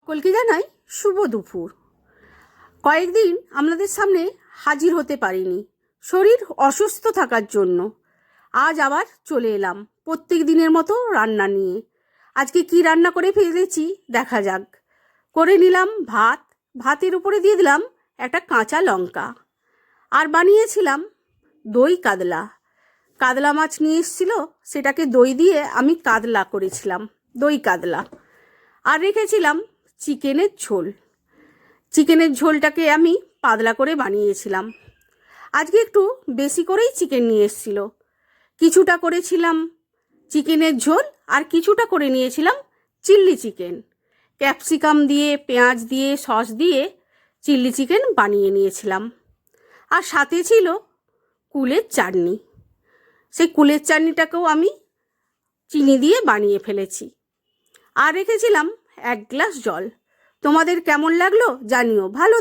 কলকে জানাই শুভ দুপুর। কয়েকদিন আপনাদের সামনে হাজির হতে পারিনি শরীর অসুস্থ থাকার জন্য। আজ আবার চলে এলাম প্রত্যেক দিনের মতো রান্না নিয়ে। আজকে কি রান্না করে ফেলেছি দেখা যাক। করে নিলাম ভাত, ভাতের উপরে দিয়ে দিলাম একটা কাঁচা লঙ্কা, আর বানিয়েছিলাম দই কাতলা। কাতলা মাছ নিয়ে এসেছিল, সেটাকে দই দিয়ে আমি কাতলা করেছিলাম, দই কাতলা। আর রেখেছিলাম চিকেনের ঝোল। চিকেনের ঝোলটাকে আমি পাতলা করে বানিয়েছিলাম। আজকে একটু বেশি করেই চিকেন নিয়ে এসেছিল। কিছুটা করেছিলাম চিকেনের ঝোল আর কিছুটা করে নিয়েছিলাম চিল্লি চিকেন। ক্যাপসিকাম দিয়ে, পেঁয়াজ দিয়ে, সস দিয়ে চিল্লি চিকেন বানিয়ে নিয়েছিলাম। আর সাথে ছিল কুলের চাটনি। সেই কুলের চাটনিটাকেও আমি চিনি দিয়ে বানিয়ে ফেলেছি। আর রেখেছিলাম 1 গ্লাস জল। তোমাদের কেমন লাগলো জানিও। ভালো